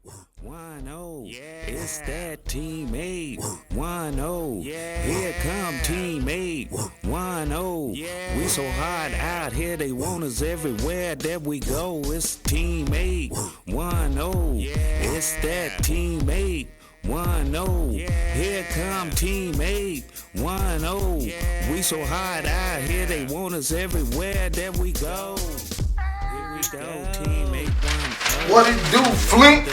1-0. It's that Team810. Here come Team810. We so hot out here, they want us everywhere that we go. It's Team810. It's that Team810. Here come Team810. We so hot out here, they want us everywhere that we go. Here we go, Team810. What it do, Flint?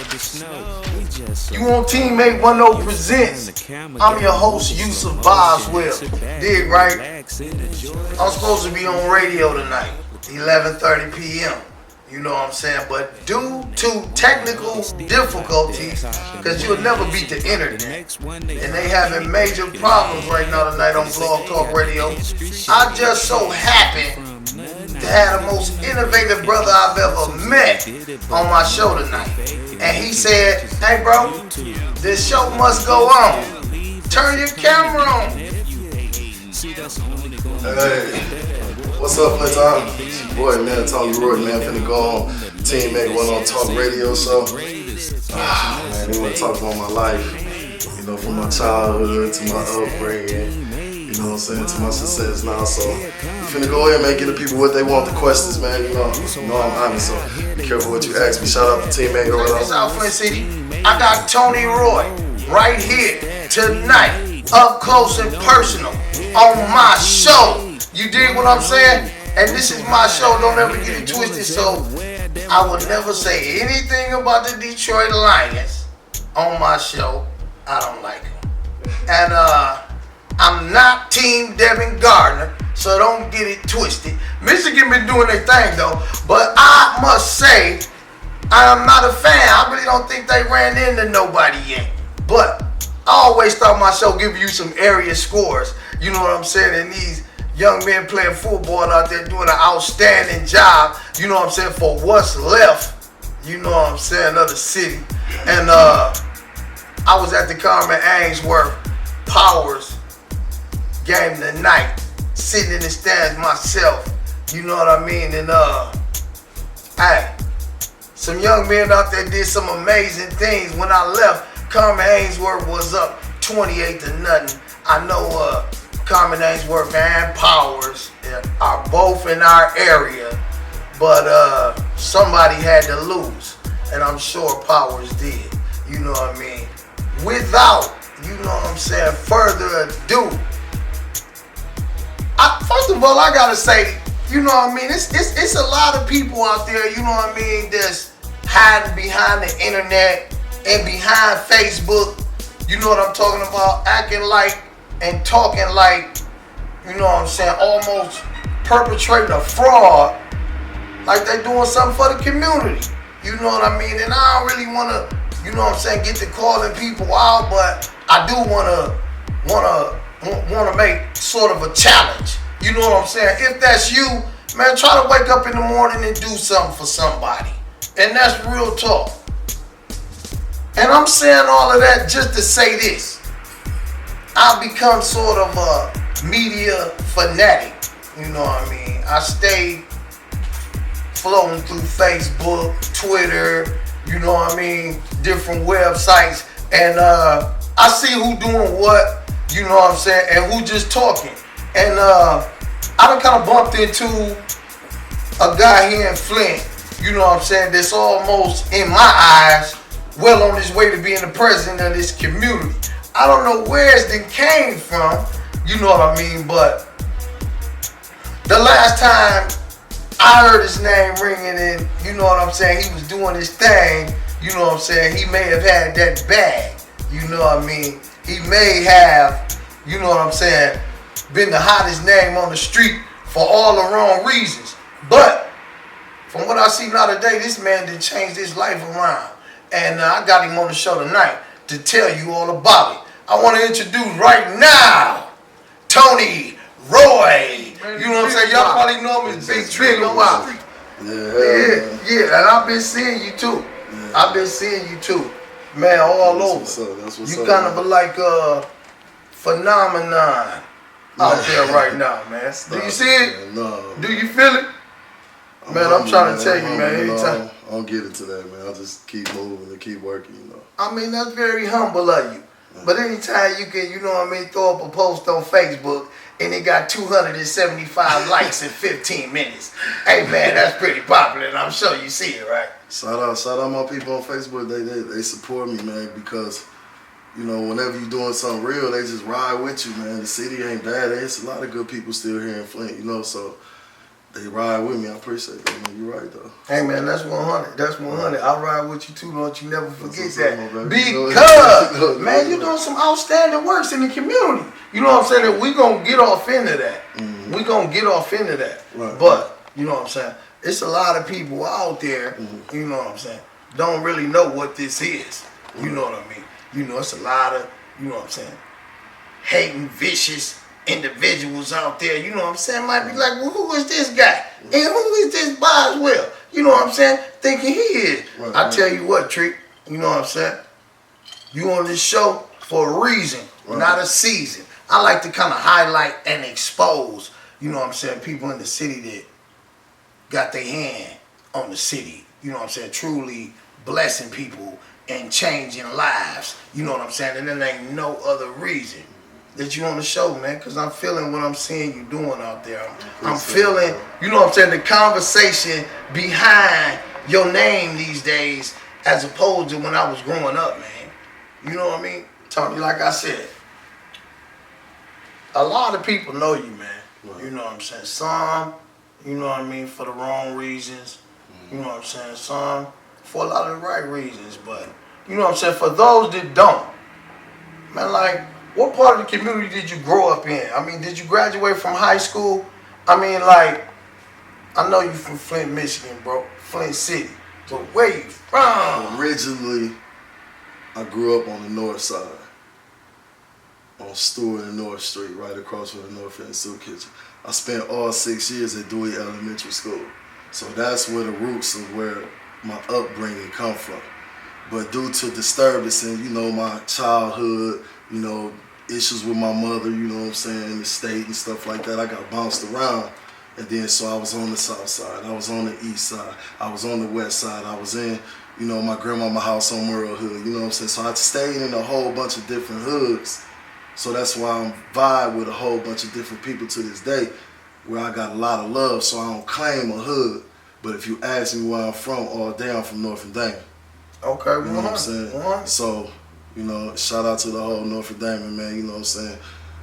You on Team810 Presents. I'm your host, Yusuf Boswell. Dig, right? I'm supposed to be on radio tonight, 11:30 p.m. You know what I'm saying? But due to technical difficulties, because you'll never beat the internet, and they having major problems right now tonight on Blog Talk Radio, I just so happen to have the most innovative brother I've ever met on my show tonight. And he said, hey bro, this show must go on. Turn your camera on. Hey, what's up, Flint? It's your boy, man, Tommy Roy, man, finna go on Team810 Talk Radio show. Man, they want to talk about my life, you know, from my childhood to my upbringing. You know what I'm saying, to my success now, so I'm finna go ahead, man, get the people what they want, the questions, man, you know I'm honest, so be careful what you ask me. Shout out to Team810. Check this out, Flint City. I got Tony Roy right here tonight, up close and personal, on my show. You dig what I'm saying? And this is my show, don't ever get it twisted, so I will never say anything about the Detroit Lions on my show. I don't like them. And I'm not Team Devin Gardner, so don't get it twisted. Michigan been doing their thing though, but I must say, I'm not a fan. I really don't think they ran into nobody yet. But I always thought my show give you some area scores. You know what I'm saying? And these young men playing football out there doing an outstanding job, you know what I'm saying, for what's left, you know what I'm saying, of the city. And I was at the Carmen Ainsworth Powers game tonight, sitting in the stands myself, you know what I mean, and hey, some young men out there did some amazing things. When I left, Carmen Ainsworth was up 28-0. I know Carmen Ainsworth and Powers are both in our area, but somebody had to lose, and I'm sure Powers did, you know what I mean. Without, you know what I'm saying, further ado, first of all, I gotta say, you know what I mean, it's a lot of people out there, you know what I mean, that's hiding behind the internet and behind Facebook, you know what I'm talking about, acting like and talking like, you know what I'm saying, almost perpetrating a fraud, like they doing something for the community, you know what I mean, and I don't really wanna, you know what I'm saying, get to calling people out, but I do wanna make sort of a challenge. You know what I'm saying? If that's you, man, try to wake up in the morning and do something for somebody. And that's real talk. And I'm saying all of that just to say this. I've become sort of a media fanatic. You know what I mean? I stay floating through Facebook, Twitter, you know what I mean, different websites. And I see who doing what, you know what I'm saying, and who just talking. And I done kind of bumped into a guy here in Flint, you know what I'm saying, that's almost, in my eyes, well on his way to being the president of this community. I don't know where it came from, you know what I mean, but the last time I heard his name ringing and, you know what I'm saying, he was doing his thing, you know what I'm saying, he may have had that bag, you know what I mean. He may have, you know what I'm saying, been the hottest name on the street for all the wrong reasons. But from what I see now today, this man did change his life around. And I got him on the show tonight to tell you all about it. I want to introduce right now Tony Roy. You know what I'm saying? Y'all probably know him as Big Trigger. Yeah, and I've been seeing you too. Yeah. I've been seeing you too. Man, all That's over. That's what's you up, kind man. of like a phenomenon out there right now, man. Do you see it? No. Do you feel it? Man, I'm trying to tell you, man. Anytime. don't get into that, man. I just keep moving and keep working, you know. I mean, that's very humble of you. But anytime you can, you know what I mean, throw up a post on Facebook and it got 275 likes in 15 minutes. Hey, man, that's pretty popular, and I'm sure you see it, right? Shout out my people on Facebook. They support me, man, because, you know, whenever you're doing something real, they just ride with you, man. The city ain't bad. There's a lot of good people still here in Flint, you know, so they ride with me. I appreciate that, man. You're right, though. Hey, man, that's 100. That's 100. I ride with you, too. Don't you never forget that. On, because, man, you're doing some outstanding works in the community. You know what I'm saying? That we going to get off into that. Mm-hmm. We going to get off into that. Right. But, you know what I'm saying? It's a lot of people out there, you know what I'm saying, don't really know what this is. You know what I mean? You know, it's a lot of, you know what I'm saying, hating, vicious individuals out there, you know what I'm saying, might be like, well, who is this guy? And who is this Boswell? You know what I'm saying? Thinking he is. Right, I tell you what, Trick, you know what I'm saying? You on this show for a reason, not a season. I like to kind of highlight and expose, you know what I'm saying, people in the city that got their hand on the city, you know what I'm saying, truly blessing people and changing lives, you know what I'm saying, and then there ain't no other reason that you on the show, man, because I'm feeling what I'm seeing you doing out there. I'm feeling, you know what I'm saying, the conversation behind your name these days as opposed to when I was growing up, man. You know what I mean? Tony, like I said, a lot of people know you, man. You know what I'm saying? Some, you know what I mean, for the wrong reasons. You know what I'm saying? Some for a lot of the right reasons. But, you know what I'm saying? For those that don't, man, like, what part of the community did you grow up in? I mean, did you graduate from high school? I mean, like, I know you from Flint, Michigan, bro. Flint City. But where you from? Originally, I grew up on the north side. On Stewart and North Street, right across from the North End Soup Kitchen. I spent all 6 years at Dewey Elementary School. So that's where the roots of where my upbringing come from. But due to disturbance and, you know, my childhood, you know, issues with my mother, you know what I'm saying, the state and stuff like that, I got bounced around. And then so I was on the south side, I was on the east side, I was on the west side, I was in, you know, my grandmama's house on Merle Hood, you know what I'm saying? So I stayed in a whole bunch of different hoods. So that's why I'm vibe with a whole bunch of different people to this day, where I got a lot of love, so I don't claim a hood. But if you ask me where I'm from, all day I'm from North Damon. Okay, you know what I'm saying? So, you know, shout out to the whole North Damon, man, you know what I'm saying?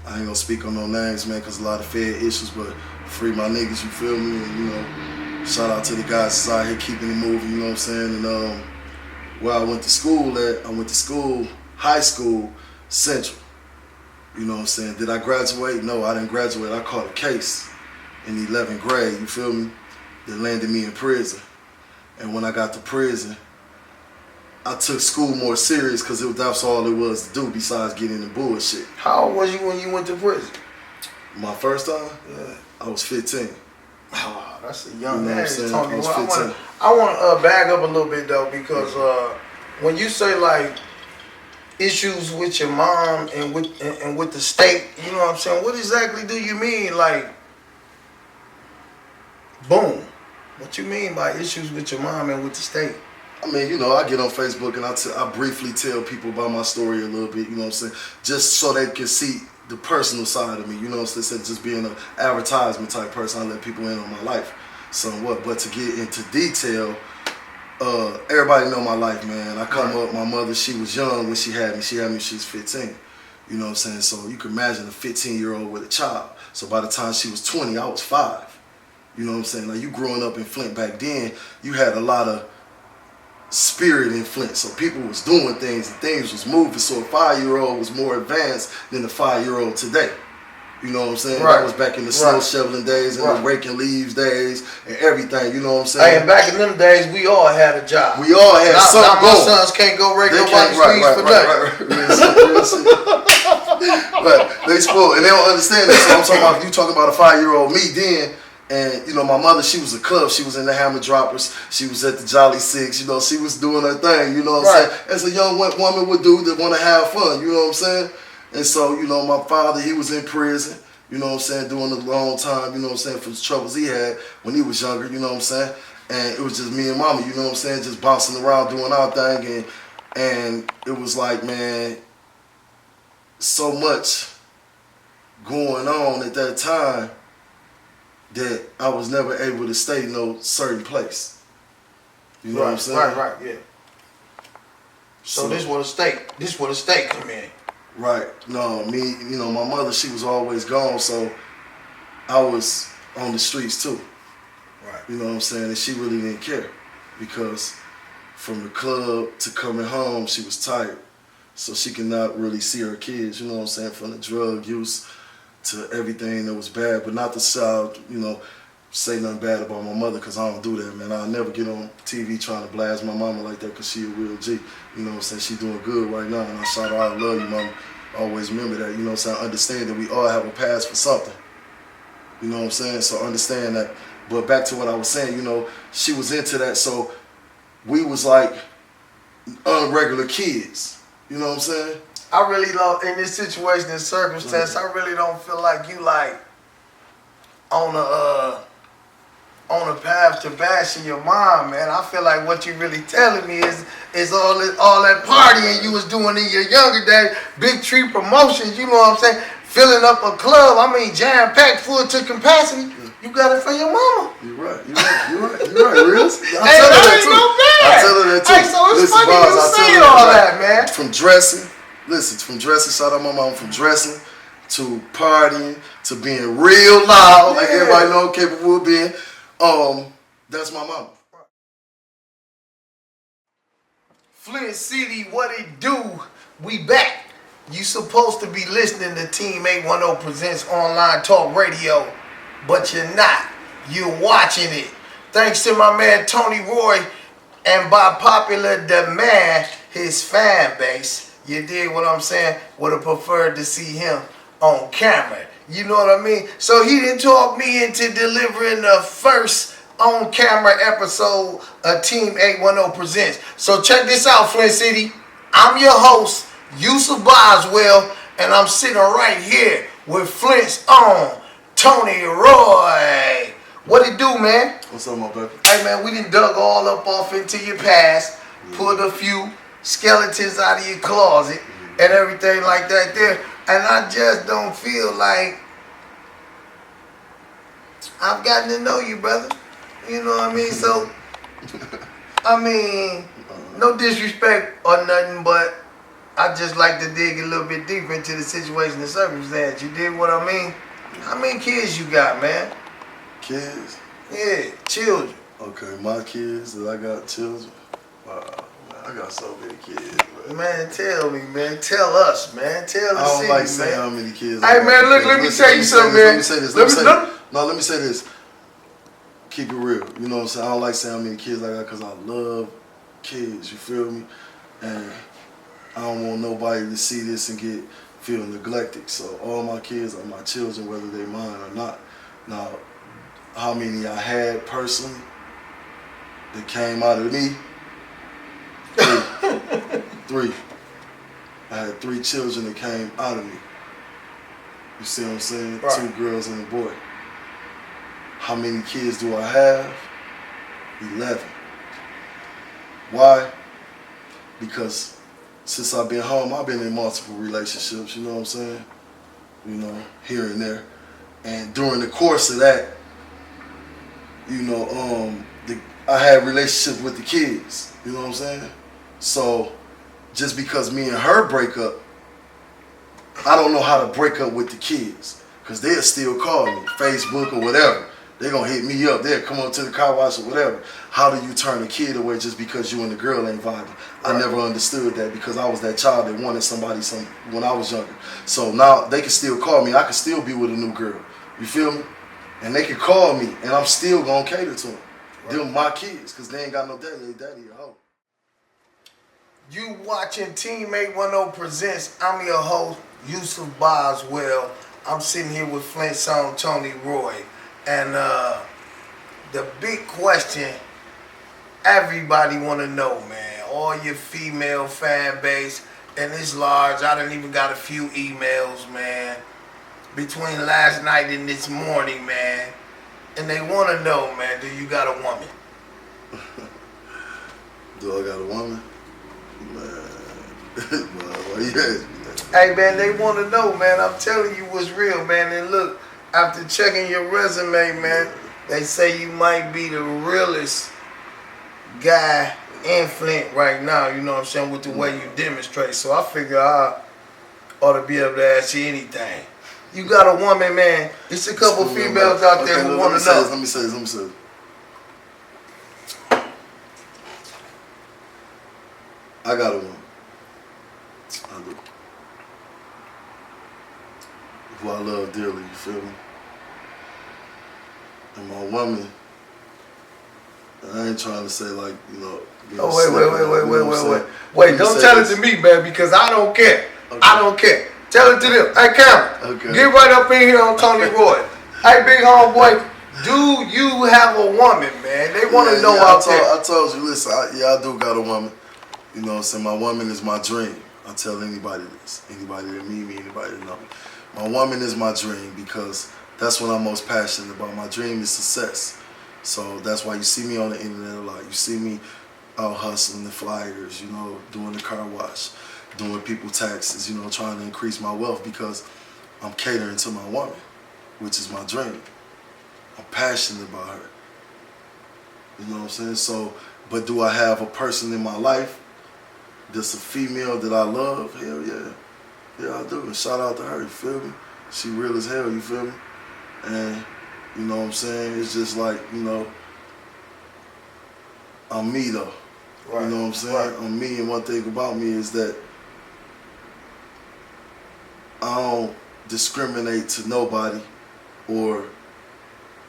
I ain't gonna speak on no names, man, because a lot of Fed issues, but free my niggas, you feel me? And, you know, shout out to the guys that's out here keeping it moving, you know what I'm saying? And where I went to school at, high school, Central. You know what I'm saying? Did I graduate? No, I didn't graduate. I caught a case in 11th grade, you feel me? That landed me in prison. And when I got to prison, I took school more serious because that's all it was to do besides getting the bullshit. How old was you when you went to prison? My first time? Yeah. I was 15. Oh, that's a young man. Tony. I was 15. I want to back up a little bit, though, because when you say, like, issues with your mom and with the state, you know what I'm saying? What exactly do you mean, like, boom? What you mean by issues with your mom and with the state? I mean, you know, I get on Facebook and I briefly tell people about my story a little bit, you know what I'm saying? Just so they can see the personal side of me, you know what I'm saying? Instead of just being an advertisement type person, I let people in on my life somewhat. But to get into detail, everybody know my life, man. I come up, my mother, she was young when she had me. She had me when she was 15. You know what I'm saying? So you can imagine a 15-year-old with a child. So by the time she was 20, I was 5. You know what I'm saying? Like, you growing up in Flint back then, you had a lot of spirit in Flint. So people was doing things and things was moving. So a 5-year-old was more advanced than the 5-year-old today. You know what I'm saying? Right. That was back in the snow shoveling days and the raking leaves days and everything. You know what I'm saying? Hey, and back in them days, we all had a job. We all had something now my sons can't go rake nobody's leaves for nothing. But they spoiled and they don't understand that. So I'm talking about, you talking about a 5-year-old me then. And, you know, my mother, she was a club. She was in the Hammer Droppers. She was at the Jolly Six. You know, she was doing her thing, you know what I'm saying? As a young woman would do that want to have fun, you know what I'm saying? And so, you know, my father, he was in prison, you know what I'm saying, doing a long time, you know what I'm saying, for the troubles he had when he was younger, you know what I'm saying? And it was just me and mama, you know what I'm saying, just bouncing around doing our thing. And it was like, man, so much going on at that time that I was never able to stay in no certain place. You know what I'm saying? Right, yeah. So this where the state come in. Right. No, me, you know, my mother, she was always gone, so I was on the streets too. Right. You know what I'm saying? And she really didn't care because from the club to coming home, she was tired. So she could not really see her kids, you know what I'm saying, from the drug use to everything that was bad. But not to shout, you know, say nothing bad about my mother, because I don't do that, man. I'll never get on TV trying to blast my mama like that, because she a real G. You know what I'm saying? She doing good right now, and I shout her out, I love you, mama. Always remember that, you know what I'm saying? I understand that we all have a past for something. You know what I'm saying? So understand that. But back to what I was saying, you know, she was into that, so we was like unregular kids. You know what I'm saying? I really don't, in this situation and circumstance, I really don't feel like you like on a path to bashing your mom, man. I feel like what you really telling me is all that partying you was doing in your younger days, Big Tree Promotions, you know what I'm saying? Filling up a club, I mean jam-packed full to capacity. You got it for your mama. You're right, Reels. I tell her that too. Hey, so it's funny you say all that, man. From dressing, shout out my mom, from dressing to partying to being real loud, like everybody know I'm capable of being. That's my mama. Flint City, what it do? We back. You supposed to be listening to Team 810 Presents Online Talk Radio, but you're not. You're watching it. Thanks to my man Tony Roy, and by popular demand, his fan base. You dig what I'm saying? Would have preferred to see him on camera. You know what I mean? So he didn't talk me into delivering the first on-camera episode of Team 810 Presents. So check this out, Flint City. I'm your host, Yusuf Boswell, and I'm sitting right here with Flint's own Tony Roy. What it do, man? What's up, my baby? Hey, man, we done dug all up off into your past, pulled a few skeletons out of your closet, and everything like that there. And I just don't feel like I've gotten to know you, brother. You know what I mean? So, I mean, no disrespect or nothing, but I just like to dig a little bit deeper into the situation and circumstance. You dig what I mean? How many kids you got, man? Kids? Yeah, children. Okay, my kids that I got children. Wow, man, I got so many kids, man. Man, tell me, man. Tell us, man. Tell us. I don't like saying how many kids. Hey, man, look, let me tell you something, man. Let me say this. Let me say this. Keep it real. You know what I'm saying? I don't like saying how many kids I got because I love kids. You feel me? And I don't want nobody to see this and feel neglected. So all my kids are my children, whether they're mine or not. Now, how many I had personally that came out of me? Three. I had 3 children that came out of me. You see what I'm saying? Right. 2 girls and a boy. How many kids do I have? 11. Why? Because since I've been home, I've been in multiple relationships, you know what I'm saying? You know, here and there. And during the course of that, you know, I had relationships with the kids, you know what I'm saying? So, just because me and her break up, I don't know how to break up with the kids, because they'll still call me, Facebook or whatever. They're going to hit me up. They'll come up to the car wash or whatever. How do you turn a kid away just because you and the girl ain't vibing? Right. I never understood that, because I was that child that wanted somebody when I was younger. So now they can still call me. I can still be with a new girl. You feel me? And they can call me, and I'm still going to cater to them. Right. They're my kids, because they ain't got no daddy. They daddy at home. You watching Team 810 Presents. I'm your host, Yusuf Boswell. I'm sitting here with Flint's own Tony Roy. And the big question everybody want to know, man, all your female fan base, and it's large. I done even got a few emails, man, between last night and this morning, man. And they want to know, man, do you got a woman? Do I got a woman? Man, why you ask me that? Hey, man, they want to know, man. I'm telling you what's real, man. And look, after checking your resume, man, they say you might be the realest guy in Flint right now, you know what I'm saying, with the way you demonstrate. So I figure I ought to be able to ask you anything. You got a woman, man. It's a couple females out there who want to know. Let me say this. I got a woman. I do. Who I love dearly, you feel me? And my woman, I ain't trying to say like, you know. Oh, wait, don't tell it to me, man, because I don't care. Okay. I don't care. Tell it to them. Hey, Cameron, okay. Get right up in here on Tony Roy. Hey, big homeboy, do you have a woman, man? They want to know out there. I told you, listen, I do got a woman. You know what I'm saying? My woman is my dream. I tell anybody this. Anybody that meet me, anybody that know me. My woman is my dream because that's what I'm most passionate about. My dream is success. So that's why you see me on the internet a lot. You see me out hustling the flyers, you know, doing the car wash, doing people taxes, you know, trying to increase my wealth because I'm catering to my woman, which is my dream. I'm passionate about her. You know what I'm saying? So, but do I have a person in my life that's a female that I love? Hell yeah. Yeah, I do. And shout out to her, you feel me? She real as hell, you feel me? And, you know what I'm saying? It's just like, you know, I'm me though. Right. You know what I'm saying? Right. I'm me, and one thing about me is that I don't discriminate to nobody or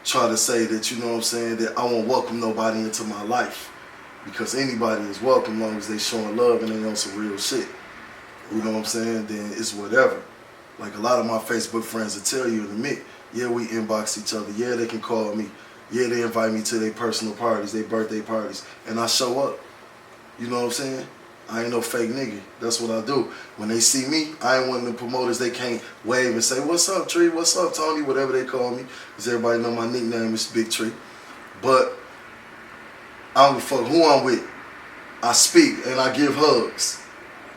try to say that, you know what I'm saying, that I won't welcome nobody into my life. Because anybody is welcome as long as they showing love and they on some real shit. You know what I'm saying? Then it's whatever. Like a lot of my Facebook friends will tell you and admit, yeah, we inbox each other. Yeah, they can call me. Yeah, they invite me to their personal parties, their birthday parties, and I show up. You know what I'm saying? I ain't no fake nigga. That's what I do. When they see me, I ain't one of the promoters they can't wave and say, what's up, Tree? What's up, Tony? Whatever they call me. Because everybody know my nickname is Big Tree. But I don't give a fuck who I'm with. I speak and I give hugs.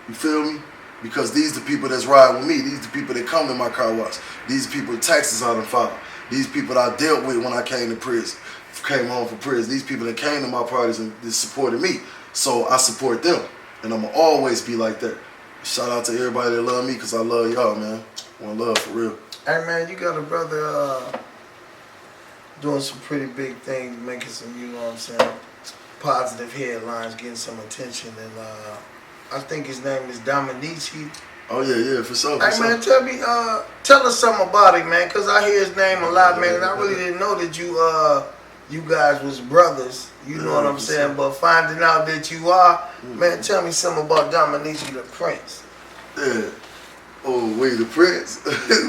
You feel me? Because these the people that's riding with me. These the people that come to my car wash. These people taxes I done filed. These people that I dealt with when I came to prison, came home from prison. These people that came to my parties and supported me. So I support them. And I'm going to always be like that. Shout out to everybody that love me because I love y'all, man. One love for real. Hey, man, you got a brother doing some pretty big things, making some, you know what I'm saying, positive headlines, getting some attention. And I think his name is Dominique. Oh, yeah, for sure. Hey, man, tell us something about it, man, because I hear his name a lot, man, and I really didn't know that you guys was brothers, you know what I'm saying, but finding out that you are, man, tell me something about Dominique the Prince. Yeah. Oh, wait, the Prince?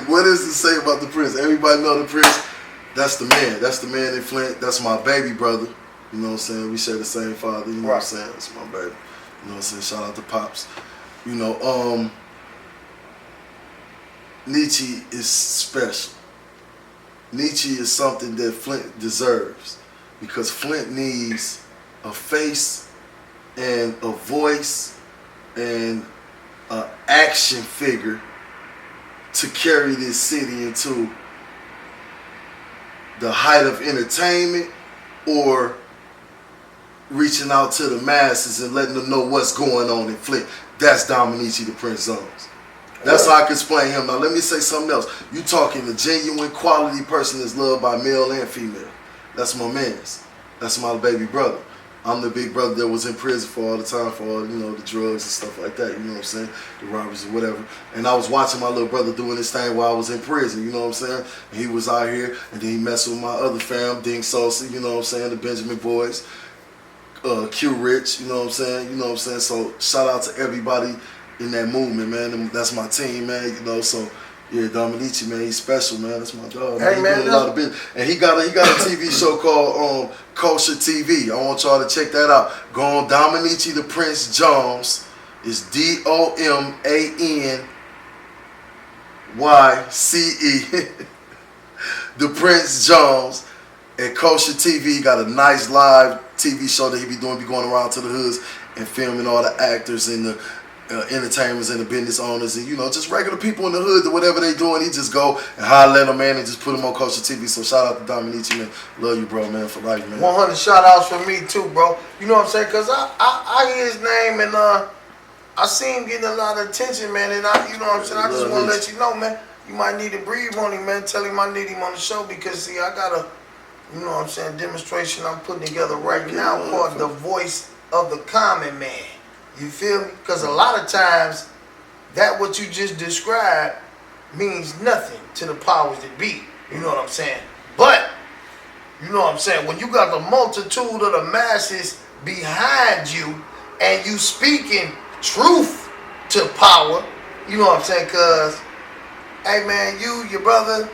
What is to say about the Prince? Everybody know the Prince. That's the man. That's the man in Flint. That's my baby brother. You know what I'm saying? We share the same father. You know what I'm saying? That's my baby. You know what I'm saying? Shout out to Pops. You know, Nietzsche is special. Nietzsche is something that Flint deserves because Flint needs a face and a voice and an action figure to carry this city into the height of entertainment or reaching out to the masses and letting them know what's going on in Flint. That's Dominique the Prince Zones. That's how I can explain him. Now let me say something else. You talking a genuine quality person that's loved by male and female. That's my man's. That's my baby brother. I'm the big brother that was in prison for all the time for all, you know, the drugs and stuff like that, you know what I'm saying? The robberies or whatever. And I was watching my little brother doing this thing while I was in prison, you know what I'm saying? And he was out here and then he messed with my other fam, Ding Sosa, you know what I'm saying? The Benjamin Boys, Q Rich, you know what I'm saying? You know what I'm saying? So shout out to everybody in that movement, man. And that's my team, man, you know, so yeah, Dominique, man, he's special, man. That's my dog. Hey, man, doing a lot of business. And he got a TV show called Culture TV. I want y'all to check that out. Go on Dominique the Prince Jones. It's DOMANYCE. The Prince Jones. at Kosher TV. Got a nice live TV show that he be doing, be going around to the hoods and filming all the actors and the entertainers and the business owners and, you know, just regular people in the hood, whatever they doing, he just go and holler at them, man, and just put them on Kosher TV. So shout out to Dominique, man. Love you, bro, man, for life, man. 100 shout outs for me too, bro. You know what I'm saying? Cause I hear his name and I see him getting a lot of attention, man, and you know what I'm saying? I just want to let you know, man, you might need to breathe on him, man. Tell him I need him on the show because, see, I got a, you know what I'm saying, demonstration I'm putting together right now called The Voice of the Common Man. You feel me? Because a lot of times, that what you just described means nothing to the powers that be. You know what I'm saying? But, you know what I'm saying, when you got the multitude of the masses behind you and you speaking truth to power, you know what I'm saying? Because, hey man, your brother,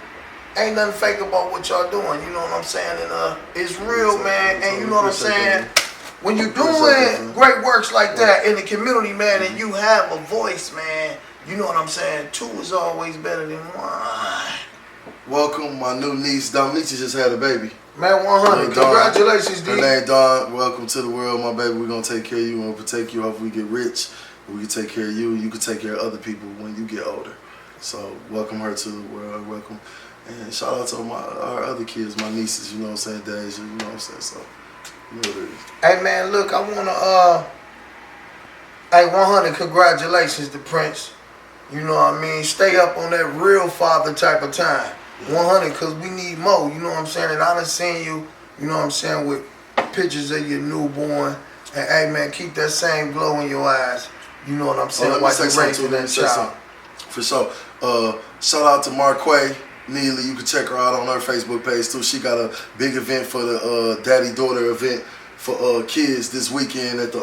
ain't nothing fake about what y'all doing. You know what I'm saying? And it's real, man. And you know what I'm saying? When you're doing great works like that in the community, man, and you have a voice, man, you know what I'm saying? Two is always better than one. Welcome, my new niece, Dominique just had a baby. Man, 100. Congratulations, D. Her name Dawn. Welcome to the world, my baby. We're going to take care of you. We're going to protect you. Hopefully we get rich. We can take care of you. You can take care of other people when you get older. So welcome her to the world. Welcome. And shout out to our other kids, my nieces, you know what I'm saying, Deja, you know what I'm saying, so, you know what it is. Hey, man, look, I want to, hey, 100, congratulations to Prince. You know what I mean? Stay up on that real father type of time. 100, because we need more, you know what I'm saying? And I done seen you, you know what I'm saying, with pictures of your newborn. And, hey, man, keep that same glow in your eyes. You know what I'm saying? While you're raising that child. For sure. Shout out to Marquay Neely. You can check her out on her Facebook page too. She got a big event for the daddy-daughter event for kids this weekend at the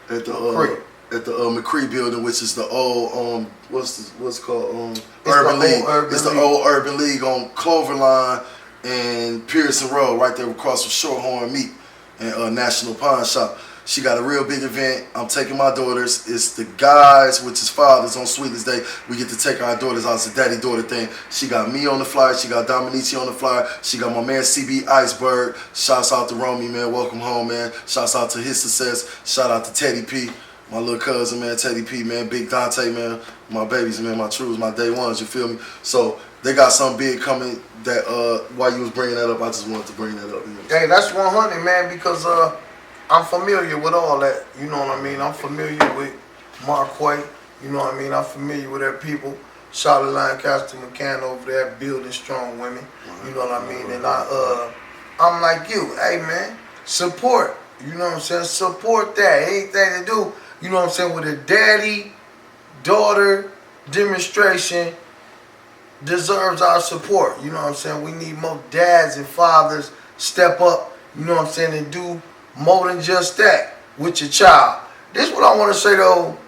McCree building, which is the old what's it called Urban League. It's the old Urban League on Cloverline and Pearson Road, right there across from Shorthorn Meat and National Pawn Shop. She got a real big event. I'm taking my daughters. It's the guys, which is fathers on Sweetest Day. We get to take our daughters out. It's a daddy-daughter thing. She got me on the flyer. She got Dominique on the flyer. She got my man CB Iceberg. Shouts out to Romy, man. Welcome home, man. Shouts out to his success. Shout out to Teddy P, my little cousin, man. Teddy P, man. Big Dante, man. My babies, man. My trues, my day ones. You feel me? So they got something big coming that while you was bringing that up, I just wanted to bring that up. You know? Hey, that's 100, man, because I'm familiar with all that, you know what I mean? I'm familiar with Marquay, you know what I mean? I'm familiar with their people. Charlotte Lancaster McCann over there building strong women, you know what I mean? And I'm like you, hey man, support, you know what I'm saying? Support that, anything to do, you know what I'm saying, with a daddy-daughter demonstration deserves our support, you know what I'm saying? We need more dads and fathers step up, you know what I'm saying, and do more than just that with your child. This is what I want to say though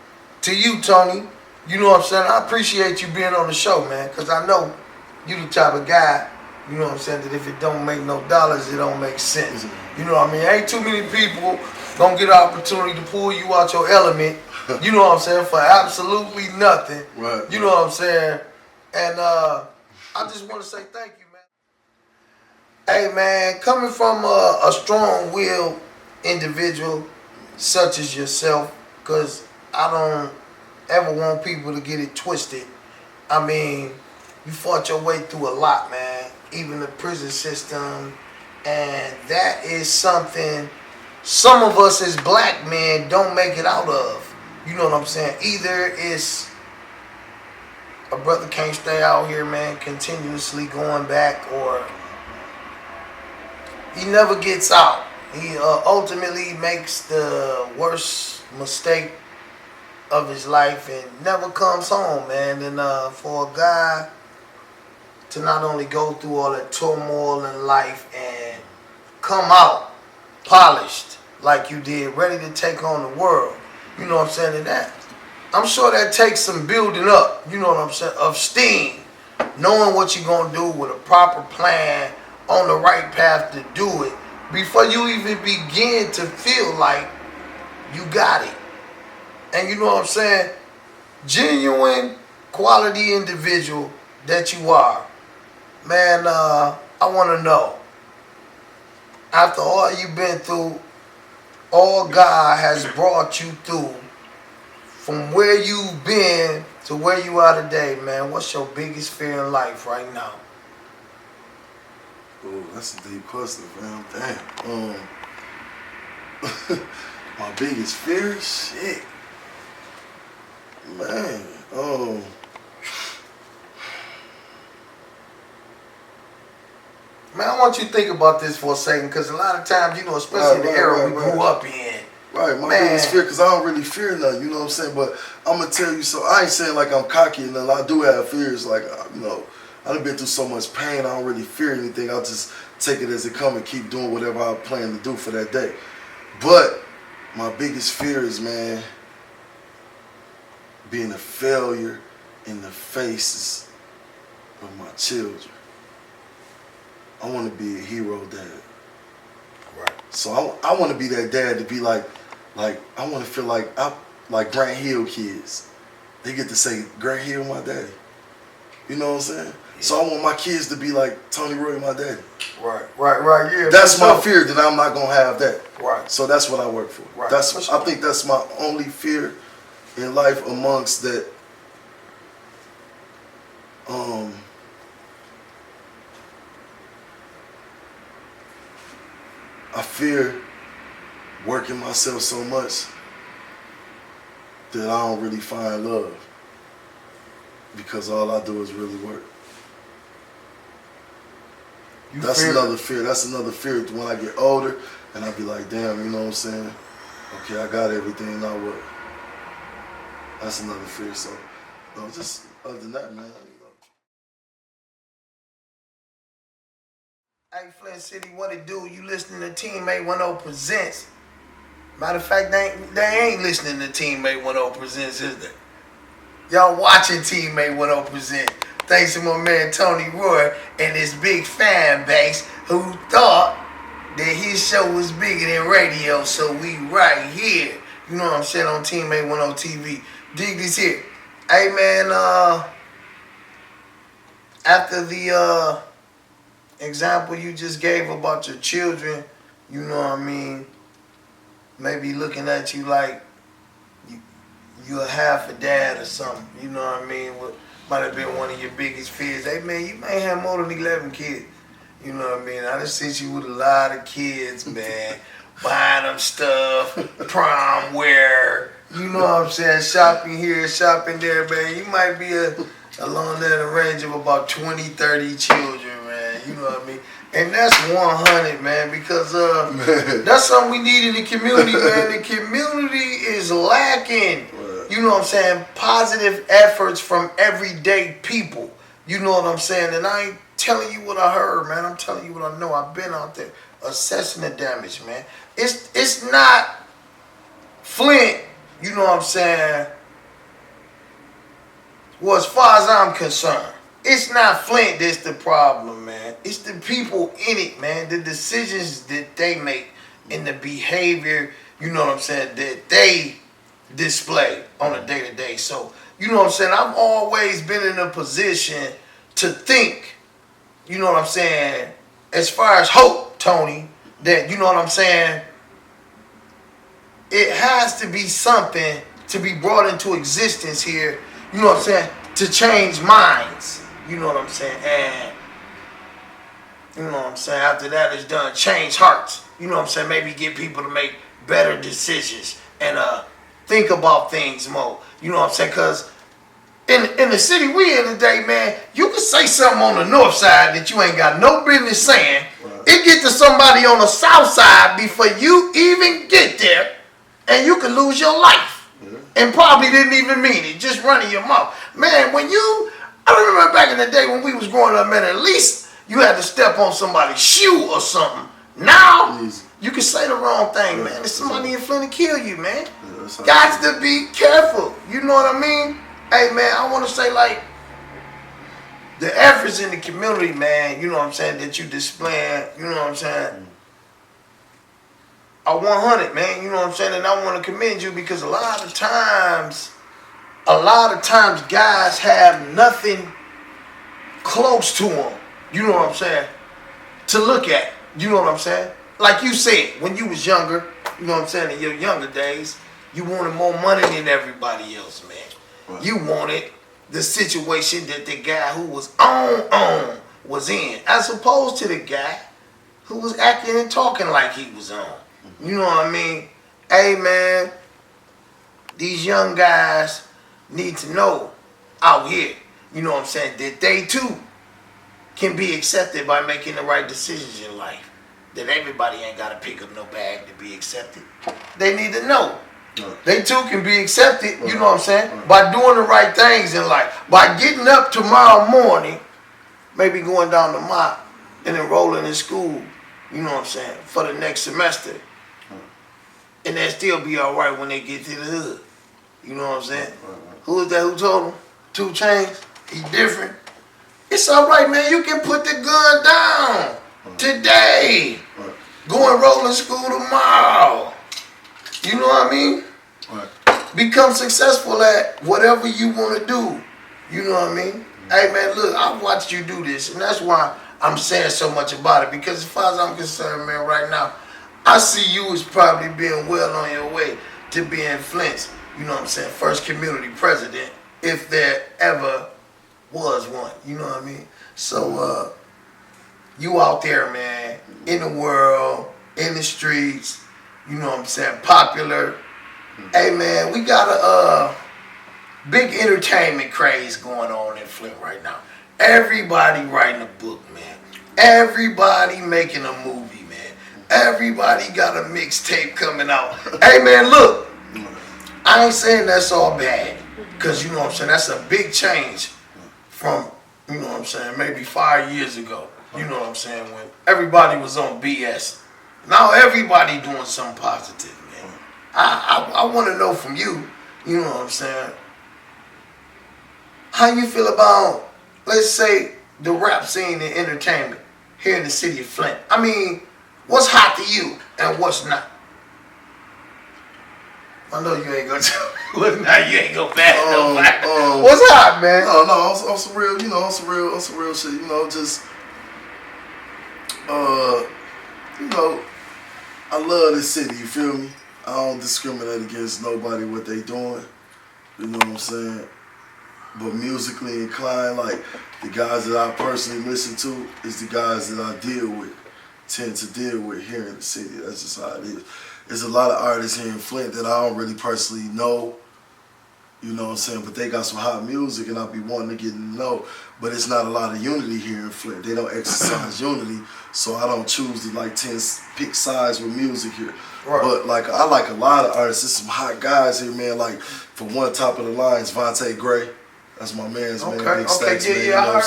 to you, Tony. You know what I'm saying? I appreciate you being on the show, man, because I know you the type of guy, you know what I'm saying, that if it don't make no dollars, it don't make sense. You know what I mean? Ain't too many people gonna get an opportunity to pull you out your element, you know what I'm saying, for absolutely nothing. Right. You know what I'm saying? And I just want to say thank you, man. Hey, man, coming from a strong-willed individual such as yourself, because I don't ever want people to get it twisted. I mean, you fought your way through a lot, man, even the prison system, and that is something some of us as black men don't make it out of. You know what I'm saying? Either it's a brother can't stay out here, man, continuously going back, or he never gets out. He ultimately makes the worst mistake of his life and never comes home, man. And for a guy to not only go through all that turmoil in life and come out polished like you did, ready to take on the world, you know what I'm saying, and that, I'm sure that takes some building up, you know what I'm saying, of steam, knowing what you're going to do with a proper plan, on the right path to do it, before you even begin to feel like you got it. And you know what I'm saying? Genuine, quality individual that you are. Man, I want to know, after all you've been through, all God has brought you through, from where you've been to where you are today, man, what's your biggest fear in life right now? Oh, that's a deep question, man. Damn. My biggest fear? Shit. Man. Man, I want you to think about this for a second, because a lot of times, you know, especially in the era we grew up in. Right, my biggest fear, because I don't really fear nothing, you know what I'm saying? But I'm going to tell you, so I ain't saying like I'm cocky and nothing. I do have fears, like, you know, I've been through so much pain, I don't really fear anything. I'll just take it as it comes and keep doing whatever I plan to do for that day. But my biggest fear is, man, being a failure in the faces of my children. I want to be a hero dad. Right. So I want to be that dad to be like I want to feel like Grant Hill kids. They get to say, Grant Hill, my daddy. You know what I'm saying? Yeah. So I want my kids to be like Tony Roy, my daddy. Right, yeah. That's my fear, that I'm not going to have that. Right. So that's what I work for. Right. I think that's my only fear in life amongst that. I fear working myself so much that I don't really find love, because all I do is really work. That's another fear. That's another fear when I get older and I be like, damn, you know what I'm saying? Okay, I got everything, now what? That's another fear. So, no, just other than that, man. Hey, Flint City, what it do? You listening to Team810 Presents. Matter of fact, they ain't listening to Team810 Presents, is they? Y'all watching Team810 Presents. Thanks to my man Tony Roy and his big fan base who thought that his show was bigger than radio, so we right here. You know what I'm saying, on Team810 TV. Dig this here. Hey, man, after the example you just gave about your children, you know what I mean, maybe looking at you like you're half a dad or something, you know what I mean, what might have been one of your biggest fears. Hey man, you may have more than 11 kids, you know what I mean. I just seen you with a lot of kids, man, buying them stuff, prom wear, you know what I'm saying, shopping here, shopping there, man. You might be along there in the range of about 20, 30 children, man, you know what I mean. And that's 100, man, because that's something we need in the community, man. The community is lacking, you know what I'm saying, positive efforts from everyday people. You know what I'm saying? And I ain't telling you what I heard, man. I'm telling you what I know. I've been out there assessing the damage, man. It's not Flint, you know what I'm saying. Well, as far as I'm concerned, it's not Flint that's the problem, man. It's the people in it, man. The decisions that they make and the behavior, you know what I'm saying, that they display on a day-to-day. So, you know what I'm saying, I've always been in a position to think, you know what I'm saying, as far as hope, Tony, that, you know what I'm saying, it has to be something to be brought into existence here, you know what I'm saying, to change minds. You know what I'm saying? And, you know what I'm saying, after that is done, change hearts. You know what I'm saying? Maybe get people to make better decisions and think about things more. You know what I'm saying? Because in the city we in today, man, you can say something on the north side that you ain't got no business saying. Right. It get to somebody on the south side before you even get there, and you can lose your life. Yeah. And probably didn't even mean it, just running your mouth. Man, I remember back in the day when we was growing up, man, at least you had to step on somebody's shoe or something. Now, you can say the wrong thing, man. There's somebody in Flint to kill you, man. Got to be careful. You know what I mean? Hey, man, I want to say, like, the efforts in the community, man, you know what I'm saying, that you displaying, you know what I'm saying, are 100, man, you know what I'm saying, and I want to commend you because a lot of times guys have nothing close to them, you know what I'm saying, to look at, you know what I'm saying, like you said, when you was younger, you know what I'm saying, in your younger days, you wanted more money than everybody else, man. Right. You wanted the situation that the guy who was on was in, as opposed to the guy who was acting and talking like he was on. You know what I mean? Hey, man, these young guys need to know out here, you know what I'm saying, that they too can be accepted by making the right decisions in life. That everybody ain't got to pick up no bag to be accepted. They need to know. Right. They too can be accepted, you know what I'm saying, by doing the right things in life. By getting up tomorrow morning, maybe going down the mile and enrolling in school, you know what I'm saying, for the next semester. And they'll still be all right when they get to the hood. You know what I'm saying? Who is that who told him? 2 Chainz? He different. It's all right, man. You can put the gun down today. Go and roll in school tomorrow. You know what I mean? Become successful at whatever you want to do. You know what I mean? Hey, man, look, I've watched you do this, and that's why I'm saying so much about it. Because as far as I'm concerned, man, right now, I see you as probably being well on your way to being Flint's, you know what I'm saying, first community president, if there ever was one. You know what I mean? So, you out there, man, in the world, in the streets, you know what I'm saying, popular. Hey, man, we got a big entertainment craze going on in Flint right now. Everybody writing a book, man. Everybody making a movie, man. Everybody got a mixtape coming out. Hey, man, look, I ain't saying that's all bad, because, you know what I'm saying, that's a big change from, you know what I'm saying, maybe 5 years ago. You know what I'm saying, when everybody was on BS. Now everybody doing something positive, man. I want to know from you, you know what I'm saying, how you feel about, let's say, the rap scene and entertainment here in the city of Flint. I mean, what's hot to you and what's not? I know you ain't gonna tell me. Look, now you ain't gonna back nobody. What's hot, man? No, on some real, you know, on some real shit, you know, just, you know, I love this city, you feel me? I don't discriminate against nobody what they doing, you know what I'm saying? But musically inclined, like, the guys that I personally listen to is the guys that I tend to deal with here in the city. That's just how it is. There's a lot of artists here in Flint that I don't really personally know, you know what I'm saying, but they got some hot music and I be wanting to get to know. But it's not a lot of unity here in Flint. They don't exercise unity, so I don't choose to pick sides with music here. Right. But like I like a lot of artists. There's some hot guys here, man. Like for one, top of the line is Vontae Gray. That's my man's man. Big Stacks, man, I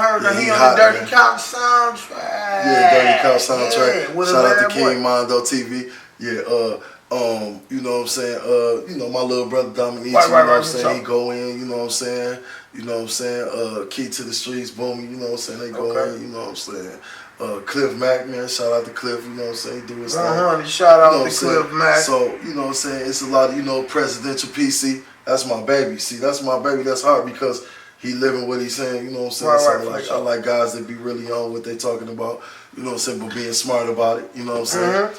heard him. He on the Dirty Couch soundtrack. Yeah, Dirty Couch soundtrack. Yeah, shout out to King Mondo TV. Yeah, you know what I'm saying? You know, my little brother Dominique, you know what I'm saying? He go in, you know what I'm saying? You know what I'm saying? Key to the Streets, Boomy, you know what I'm saying? They go in, you know what I'm saying? Cliff Mack, man, shout out to Cliff, you know what I'm saying? He do his thing. Shout out to Cliff Mack. So, you know what I'm saying? It's a lot of, you know, presidential PC. That's my baby. See, that's my baby. That's hard because he living what he's saying, you know what I'm saying? I like guys that be really on what they talking about, you know what I'm saying, but being smart about it, you know what I'm saying?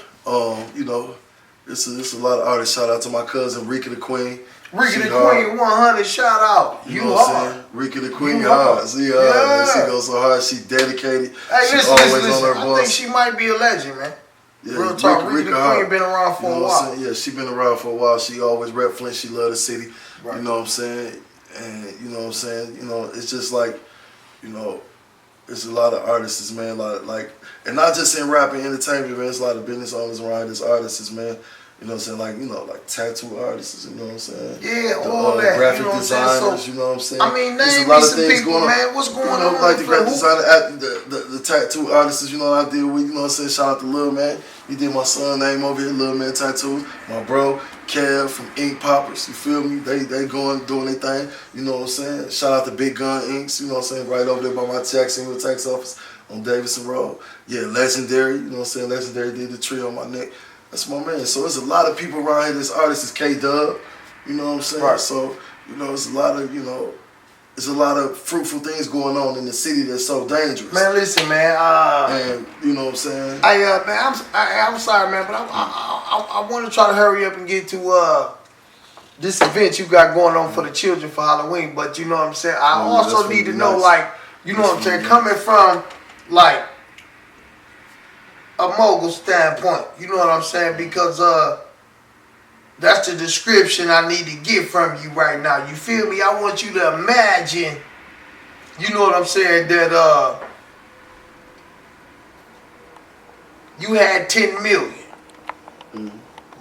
You know, it's a lot of artists. Shout out to my cousin, Rika the Queen. Rika the Queen, 100, shout out. You know what I'm saying? Rika the Queen hard. See, she goes so hard. She dedicated. Hey, listen. I think she might be a legend, man. Yeah, real talk, Rika the Queen been around for a while. Yeah, she been around for a while. She always rep Flint. She love the city. Right. You know what I'm saying? And you know what I'm saying? You know, it's just like, you know, it's a lot of artists, man. Like, and not just in rap and entertainment, man. It's a lot of business owners around this artists, man. You know what I'm saying? Like, you know, like tattoo artists, you know what I'm saying? Yeah, all that. Graphic you know designers, so, you know what I'm saying? I mean, name me some people, man. What's going on? Like the graphic designer, the tattoo artists, you know what I deal with, you know what I'm saying? Shout out to Lil Man. He did my son name over here, Lil Man Tattoos. My bro, Kev from Ink Poppers, you feel me? They going, doing their thing, you know what I'm saying? Shout out to Big Gun Inks, you know what I'm saying? Right over there by my Jacksonville tax office on Davidson Road. Yeah, Legendary, you know what I'm saying? Legendary did the tree on my neck. That's my man. So there's a lot of people around here. This artist is K-Dub, you know what I'm saying? Right. So, you know, it's a lot of, you know, there's a lot of fruitful things going on in the city that's so dangerous. Man, listen, man. And you know what I'm saying? I'm sorry, man, but I want to try to hurry up and get to this event you got going on for the children for Halloween. But you know what I'm saying? I also need to know, nice. Like, you know what I'm saying, coming from like a mogul standpoint. You know what I'm saying? Because that's the description I need to get from you right now. You feel me? I want you to imagine, you know what I'm saying, that you had 10 million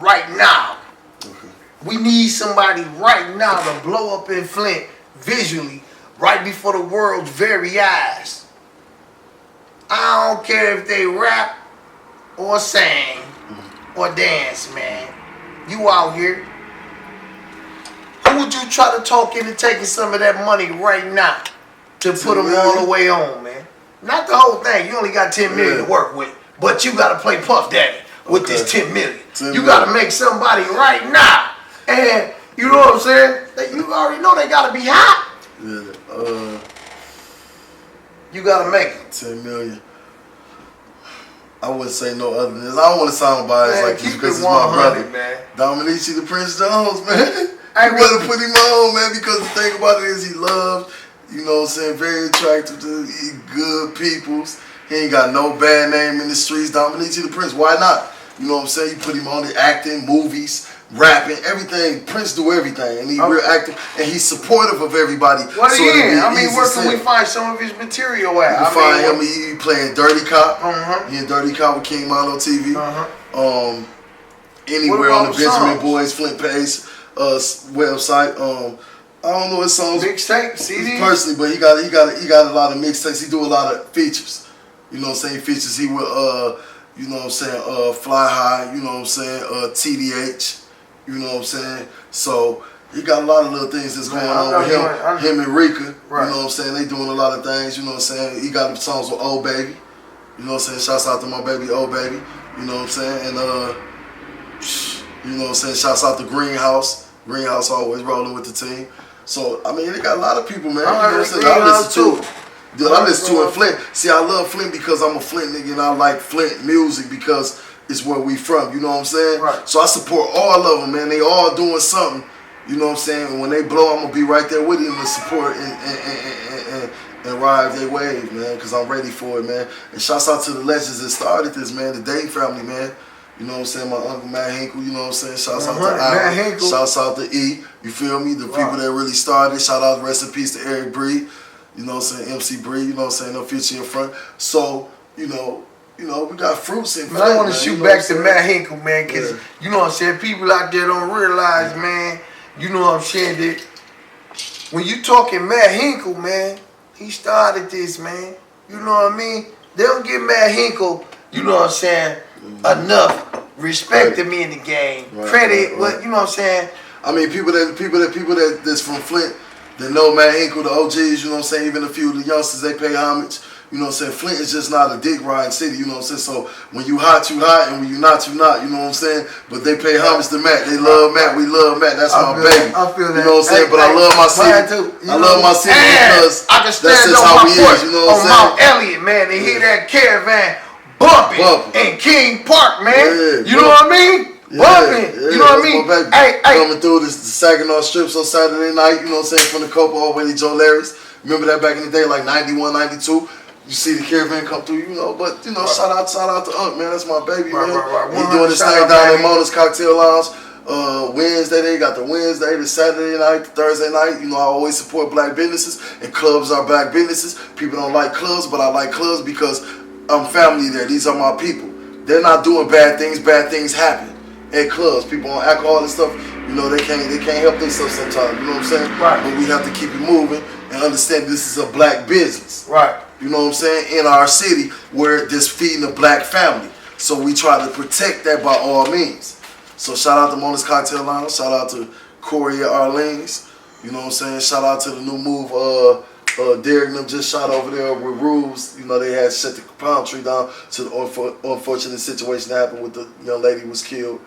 right now. Okay. We need somebody right now to blow up in Flint visually right before the world's very eyes. I don't care if they rap or sing or dance, man. You out here. Who would you try to talk into taking some of that money right now to put them all the way on, man? Not the whole thing. You only got 10 million to work with. But you got to play Puff Daddy with this 10 million. You got to make somebody right now. And you know what I'm saying? You already know they got to be hot. Yeah. You got to make it. 10 million. I wouldn't say no other than this. I don't want to sound biased like this because it's my brother. Man. Dominique the Prince Jones, man. I better put him on, man, because the thing about it is he loves, you know what I'm saying, very attractive to good peoples. He ain't got no bad name in the streets. Dominique the Prince, why not? You know what I'm saying? You put him on the acting, movies, rapping, everything. Prince do everything, and he's real active, and he's supportive of everybody. What so where can we find some of his material at? You can find him. He playing Dirty Cop. He in Dirty Cop with King Mono TV. Anywhere on the Benjamin Boys Flint page website. I don't know his songs. Mixtape, CDs? Personally, but he got a lot of mixtapes. He do a lot of features. You know what I'm saying? Features. He will you know what I'm saying, Fly High, you know what I'm saying, TDH, you know what I'm saying? So he got a lot of little things that's going on with him and Rika, right. You know what I'm saying? They doing a lot of things, you know what I'm saying? He got songs with Old Baby, you know what I'm saying? Shouts out to my baby, Old Baby, you know what I'm saying? And, you know what I'm saying? Shouts out to Greenhouse. Greenhouse always rolling with the team. So, I mean, they got a lot of people, man. You know what I'm saying? I listen to Dude, I listen to in Flint. See, I love Flint because I'm a Flint nigga and I like Flint music because it's where we from. You know what I'm saying? Right. So I support all of them, man. They all doing something. You know what I'm saying? And when they blow, I'm going to be right there with them to support and ride their wave, man, because I'm ready for it, man. And shouts out to the legends that started this, man, the Dayton family, man. You know what I'm saying? My uncle Matt Hinkle, you know what I'm saying? Shouts out to Ira. Shouts out to E. You feel me? The people that really started. Shout out, rest in peace to Eric Breed. You know what I'm saying? MC Bree, you know what I'm saying? No future in front. So, you know, we got fruits in front. I want to shoot back to Matt Hinkle, man, because, you know what I'm saying? People out there don't realize, man, you know what I'm saying, that when you talking Matt Hinkle, man, he started this, man. You know what I mean? They don't give Matt Hinkle, you know what I'm saying, enough respect to me in the game. Credit, but you know what I'm saying? I mean, people that's from Flint, that know Matt Hinkle, the OGs, you know what I'm saying, even a few of the youngsters, they pay homage. You know what I'm saying? Flint is just not a dick riding city, you know what I'm saying? So when you hot, and when you not, you not, you know what I'm saying? But they pay homage to Matt. They love Matt, we love Matt. That's my baby. I feel that. You know what I'm saying? But I love my city. I love my city because I can stand on my porch on Mount Elliott, man, and hear that caravan bumping in King Park, man. You know what I mean? Bumping, you know what I mean? Hey, coming through the Saginaw strips on Saturday night, you know what I'm saying, from the Copa all the way to Joe Larry's. Remember that back in the day, like 91, 92? You see the caravan come through, you know, but, you know, shout out to Unc, man. That's my baby, man. He doing this thing down at Mona's Cocktail Lounge. Wednesday, they got the Wednesday, the Saturday night, the Thursday night. You know, I always support black businesses, and clubs are black businesses. People don't like clubs, but I like clubs because I'm family there. These are my people. They're not doing bad things happen. At clubs, people on alcohol and stuff, you know, they can't help themselves sometimes, you know what I'm saying? Right. But we have to keep it moving and understand this is a black business. Right. You know what I'm saying? In our city where there's feeding a black family. So we try to protect that by all means. So shout out to Mona's Cocktail Lounge, shout out to Corey at Arlene's, you know what I'm saying? Shout out to the new move, Derek and them just shot over there with Rules. You know, they had shut the palm tree down to the unfortunate situation that happened with the young lady who was killed.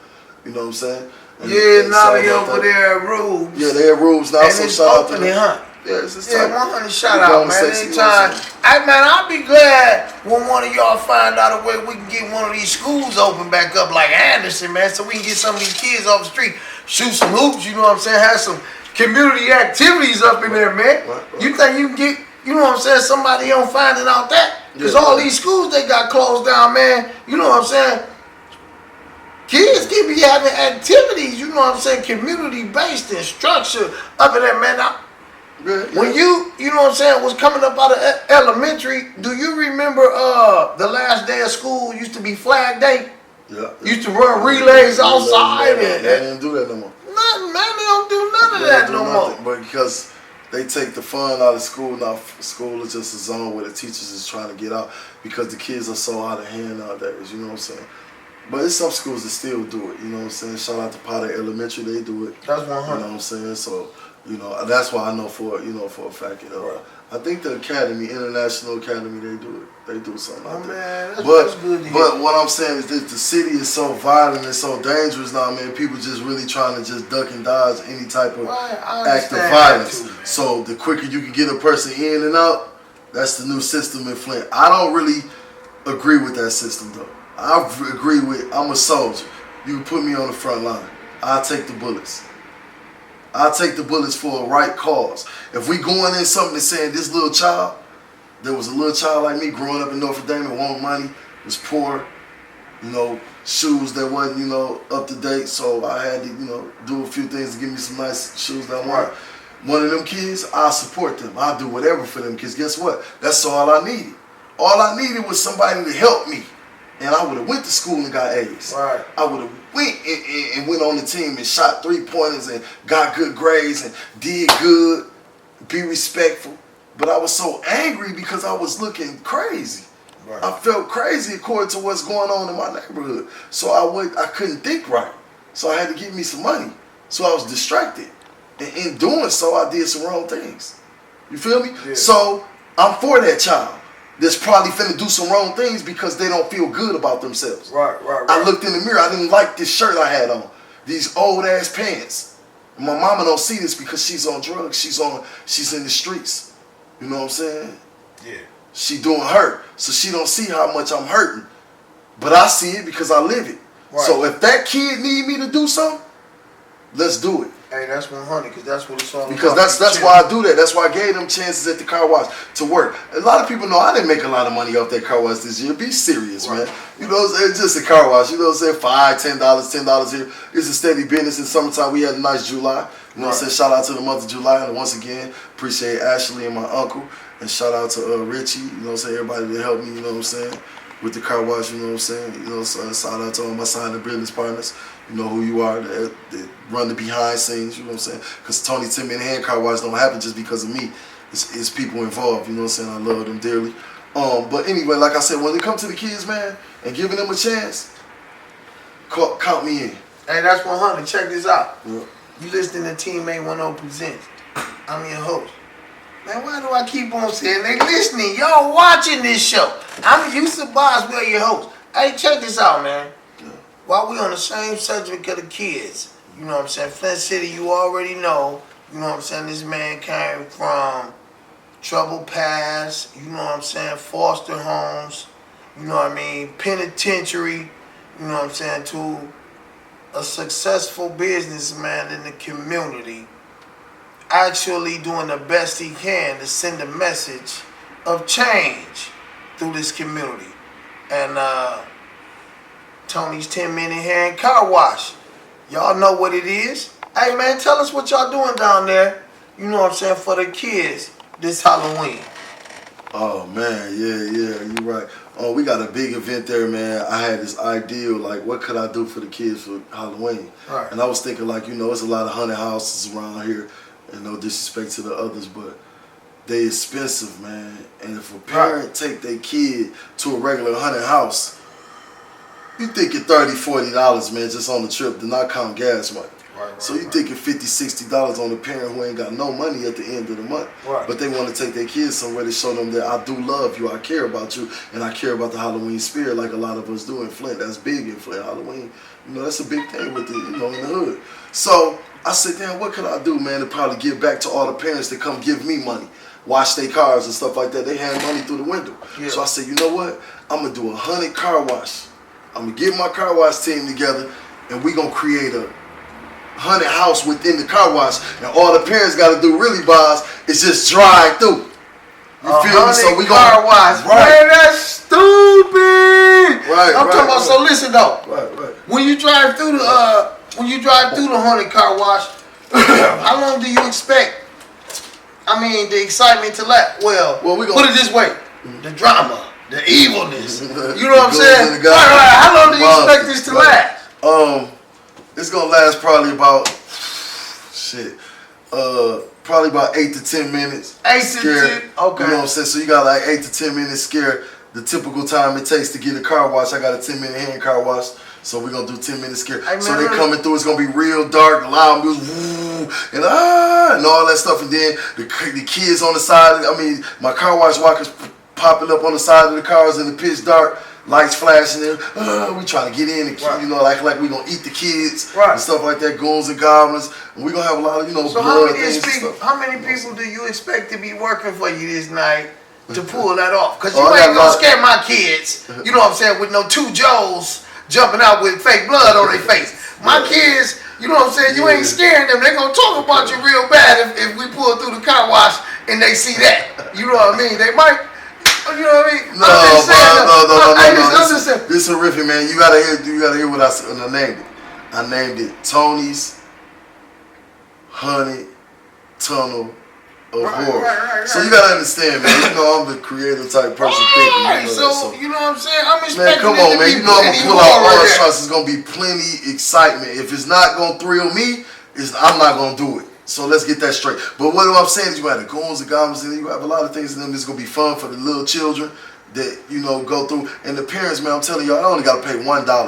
You know what I'm saying? And now they over there at Rules. Yeah, they at Rules now. And so shout out to them. Yeah, it's just 100 shout out, man. Anytime. Hey, man, I'll be glad when one of y'all find out a way we can get one of these schools open back up like Anderson, man, so we can get some of these kids off the street, shoot some hoops, you know what I'm saying, have some community activities up in there, man. Right. You think you can get, you know what I'm saying, somebody on finding out that? Because all these schools, they got closed down, man. You know what I'm saying? Kids can be having activities, you know what I'm saying, community-based and structured up in there, man. Now, when you know what I'm saying, was coming up out of elementary, do you remember the last day of school used to be Flag Day? Yeah. Used to run relays outside. They didn't do that no more. Nothing, man. They don't do none of that no more. But because they take the fun out of school, now school is just a zone where the teachers is trying to get out because the kids are so out of hand nowadays, you know what I'm saying? But it's some schools that still do it, you know what I'm saying? Shout out to Potter Elementary, they do it. That's 100. You know what I'm saying? So, you know, that's why I know for a fact, you know. Right. I think the academy, International Academy, they do it. They do something like that. That's good to hear. But what I'm saying is that the city is so violent and so dangerous now, man. People just really trying to just duck and dodge any type of act of violence. Too, so the quicker you can get a person in and out, that's the new system in Flint. I don't really agree with that system, though. I agree with, I'm a soldier. You can put me on the front line. I'll take the bullets. I'll take the bullets for a right cause. If we going in something that's saying this little child, there was a little child like me growing up in Notre Dame that wanted money, was poor, you know, shoes that wasn't, you know, up to date, so I had to, you know, do a few things to give me some nice shoes that I wanted. One of them kids, I'll support them. I'll do whatever for them, because guess what? That's all I needed. All I needed was somebody to help me. And I would have went to school and got A's. Right. I would have went and went on the team and shot 3-pointers and got good grades and did good, be respectful. But I was so angry because I was looking crazy. Right. I felt crazy according to what's going on in my neighborhood. So I couldn't think right. So I had to give me some money. So I was distracted. And in doing so, I did some wrong things. You feel me? Yeah. So I'm for that child that's probably finna do some wrong things because they don't feel good about themselves. Right. I looked in the mirror. I didn't like this shirt I had on. These old ass pants. And my mama don't see this because she's on drugs. She's in the streets. You know what I'm saying? Yeah. She doing hurt. So she don't see how much I'm hurting. But I see it because I live it. Right. So if that kid need me to do something, let's do it. Hey, that's 100, because that's what it's all about. Because that's why I do that. That's why I gave them chances at the car wash to work. A lot of people know I didn't make a lot of money off that car wash this year. Be serious, man. You know, it's just a car wash. You know what I'm saying? $5, $10 here. It's a steady business. In summertime, we had a nice July. You know what I'm saying? Shout out to the month of July. And once again, appreciate Ashley and my uncle. And shout out to Richie. You know what I'm saying? Everybody that helped me, you know what I'm saying? With the car wash, you know what I'm saying? You know, so shout out to all my signing business partners. You know who you are, that run the behind scenes, you know what I'm saying? Because Tony, Team810 car wash don't happen just because of me. It's people involved, you know what I'm saying? I love them dearly. But anyway, like I said, when it comes to the kids, man, and giving them a chance, count me in. Hey, that's 100. Check this out. Yeah. You listening to Team810 Presents. I'm your host. Man, why do I keep on saying they listening? Y'all watching this show. I'm Yusuf Boswell, your host. Hey, check this out, man. While we on the same subject of the kids, you know what I'm saying, Flint City, you already know, you know what I'm saying, this man came from troubled past, you know what I'm saying, foster homes, you know what I mean, penitentiary, you know what I'm saying, to a successful businessman in the community, actually doing the best he can to send a message of change through this community. And Tony's 10-minute hand car wash. Y'all know what it is. Hey, man, tell us what y'all doing down there, you know what I'm saying, for the kids this Halloween. Oh, man, yeah, you're right. Oh, we got a big event there, man. I had this ideal, like, what could I do for the kids for Halloween? Right. And I was thinking, like, you know, there's a lot of haunted houses around here, and no disrespect to the others, but they expensive, man. And if a parent take their kid to a regular haunted house, you thinking $30, $40, man, just on the trip, to not count gas money. So you thinking $50, $60 on a parent who ain't got no money at the end of the month. Right. But they want to take their kids somewhere to show them that I do love you, I care about you, and I care about the Halloween spirit like a lot of us do in Flint. That's big in Flint, Halloween. You know, that's a big thing with the, you know, in the hood. So I said, damn, what could I do, man, to probably give back to all the parents that come give me money, wash their cars and stuff like that. They hand money through the window. Yeah. So I said, you know what? I'm going to do 100 car wash. I'm going to get my car wash team together, and we going to create a 100 house within the car wash. And all the parents got to do really, boss, is just drive through. You feel me? So we car wash. Right. Man, that's stupid. Right. I'm talking about. So listen though. Right. When you drive through the 100 car wash, how long do you expect? I mean, the excitement to last. Well, we gonna put it this way: the drama, the evilness. You know what I'm saying? Right. How long do you expect this to last? It's gonna last probably about probably about 8 to 10 minutes. 8 to 10. Okay. You know what I'm saying? So you got like 8 to 10 minutes scare. The typical time it takes to get a car wash. I got a 10-minute hand car wash. So we're going to do 10 minutes scare. So they coming through. It's going to be real dark, loud music, woo, and all that stuff. And then the kids on the side. I mean, my car wash walkers popping up on the side of the cars in the pitch dark. Lights flashing there. We trying to get in, and, you know, like we gonna eat the kids and stuff like that. Goons and goblins, and we gonna have a lot of So blood things and stuff. How many people do you expect to be working for you this night to pull that off? Because you ain't gonna scare my kids. You know what I'm saying? With no two Joes jumping out with fake blood on their face. My kids, you know what I'm saying? You ain't scaring them. They gonna talk about you real bad if we pull through the car wash and they see that. You know what I mean? They might. You know what I mean? No. This is horrific, man. You gotta hear what I said when I named it. I named it Tony's Honey Tunnel of Horror. Right. So you gotta understand, man. You know I'm the creative type person thinking. So you know what I'm saying? I'm expecting. Man, come on, man. You know I'm gonna pull out all the shots. It's gonna be plenty excitement. If it's not gonna thrill me, I'm not gonna do it. So let's get that straight. But what I'm saying is you have the goons and goblins in there. You have a lot of things in them that's going to be fun for the little children that, you know, go through. And the parents, man, I'm telling y'all, I only got to pay $1,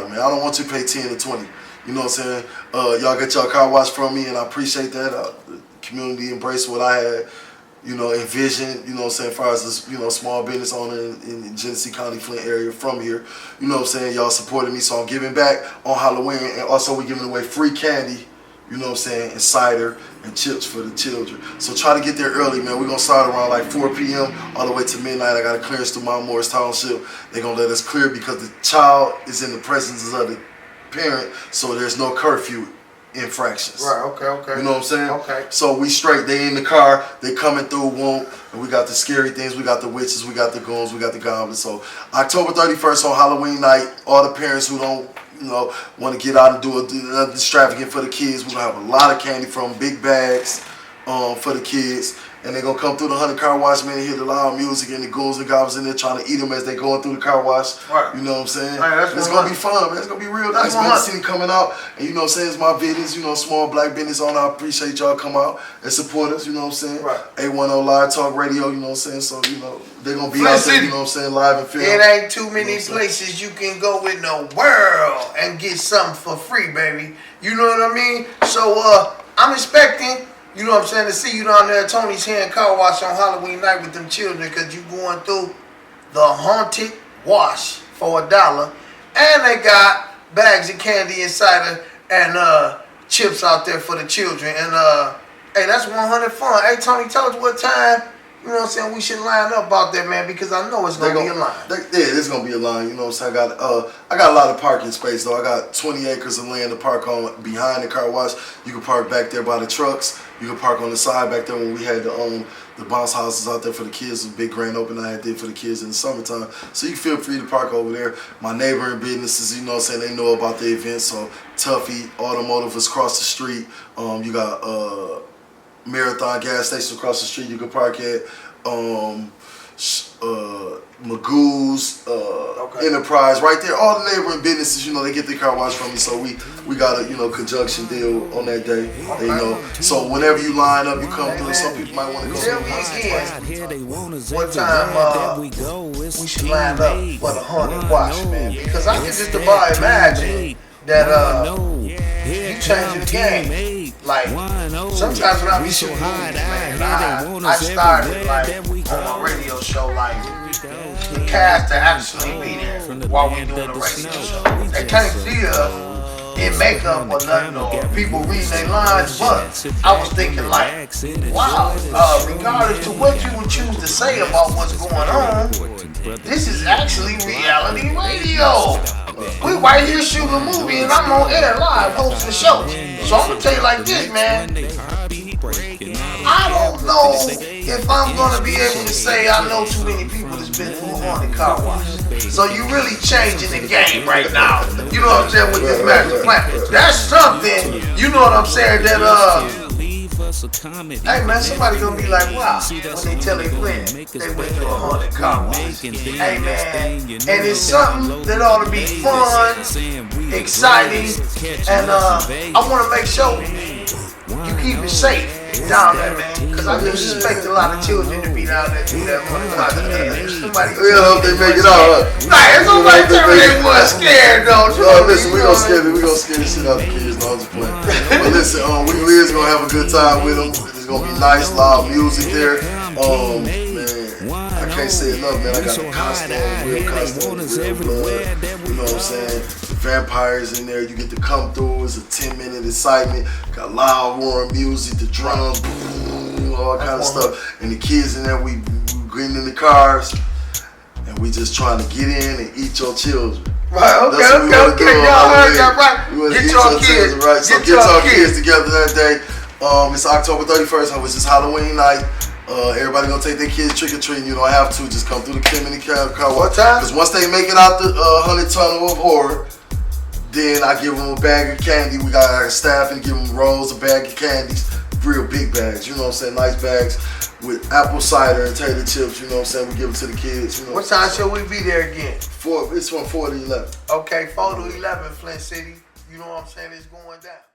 man. I don't want you to pay 10 or 20. You know what I'm saying? Y'all get y'all car wash from me, and I appreciate that. The community embraced what I had, you know, envisioned, you know what I'm saying, as far as this, you know, small business owner in Genesee County, Flint area from here. You know what I'm saying? Y'all supported me, so I'm giving back on Halloween. And also we're giving away free candy, you know what I'm saying, and cider and chips for the children. So try to get there early, man. We're going to start around like 4 p.m. all the way to midnight. I got a clearance through Mount Morris Township. They're going to let us clear because the child is in the presence of the parent, so there's no curfew infractions. Right, okay. You know what I'm saying? Okay. So we straight. They in the car. They coming through, and we got the scary things. We got the witches. We got the goons. We got the goblins. So October 31st on Halloween night, all the parents who don't, you know, want to get out and do another extravagant for the kids. We're going to have a lot of candy from big bags for the kids. And they're going to come through the 100 car wash, man, and hear the loud music and the goons and goblins in there trying to eat them as they going through the car wash. Right. You know what I'm saying? Right, it's going to be fun, man. It's going to be real nice, man, to see them coming out. And you know what I'm saying? It's my business, you know, small black business owner. I appreciate y'all come out and support us, you know what I'm saying? Right. 810 Live Talk Radio, you know what I'm saying? So, you know, they're going to be out there, you know what I'm saying, live and film. It ain't too many places you can go in the world and get something for free, baby. You know what I mean? So, I'm expecting, you know what I'm saying, to see you down there at Tony's Hand Car Wash on Halloween night with them children, because you going through the haunted wash for $1. And they got bags of candy inside and chips out there for the children. And hey, that's 100 fun. Hey, Tony, tell us what time, you know what I'm saying, we should line up out there, man, because I know it's going to be a line. It's going to be a line, you know what I'm saying. I got a lot of parking space, though. I got 20 acres of land to park on behind the car wash. You can park back there by the trucks. You can park on the side back there when we had the bounce houses out there for the kids. The big grand opening I did for the kids in the summertime. So you feel free to park over there. My neighboring businesses, you know what I'm saying, they know about the event. So Tuffy Automotive is across the street. You got Marathon gas station across the street you can park at. Magoo's, Enterprise, right there. All the neighboring businesses, you know, they get their car wash from me. So we got a, you know, conjunction deal on that day. You know, so whenever you line up, you come through. Some people might want to go. Tell me again, what time we should line up for the haunted wash, man? Because I can just about imagine that you changing the game. Like, sometimes when I be shooting movies, man, I started like on my radio show, like the cast to actually be there while we doing the radio show. They can't see us, in makeup or nothing, or people reading their lines, but I was thinking like, wow, regardless to what you would choose to say about what's going on, this is actually reality radio. We right here shooting a movie and I'm on air live hosting the show. So I'm gonna tell you like this, man. I don't know if I'm gonna be able to say I know too many people that's been through a haunted car wash. So you really changing the game right now. You know what I'm saying, with this master plan. That's something, you know what I'm saying, that hey man, somebody gonna be like, wow, when they tell their friend they went through a haunted car wash. Hey man, and it's something that ought to be fun, exciting, and I wanna make sure you keep it safe down there, man, because I do suspect a lot of children to be down there through that haunted car wash. Somebody hope they make it out. Right, somebody tell me they wasn't scared though. Listen, we gonna scare the shit out of the kids. No, I'm just playing. But listen, we is gonna have a good time with them. It's gonna be nice, loud music there. Man, I can't say enough, man. I got a costume, real costume, real blood. You know what I'm saying? Vampires in there. You get to come through. It's a 10-minute excitement. Got loud, warm music, the drums, boom, all kind of stuff. And the kids in there, we getting in the cars, and we just trying to get in and eat your children. Right, okay. Y'all heard that right. Get your kids, right? So get your kids together that day. It's October 31st, which is Halloween night. Everybody gonna take their kids trick-or-treating. You don't have to. Just come through the Kimini car. What time? Because once they make it out the 100 tunnel of horror, then I give them a bag of candy. We got our staff and give them rolls, a bag of candies, real big bags. You know what I'm saying? Nice bags with apple cider and tater chips. You know what I'm saying? We give them to the kids. You know what time shall we be there again? It's from 4 to 11. Okay, 4 to 11, Flint City. You know what I'm saying? It's going down.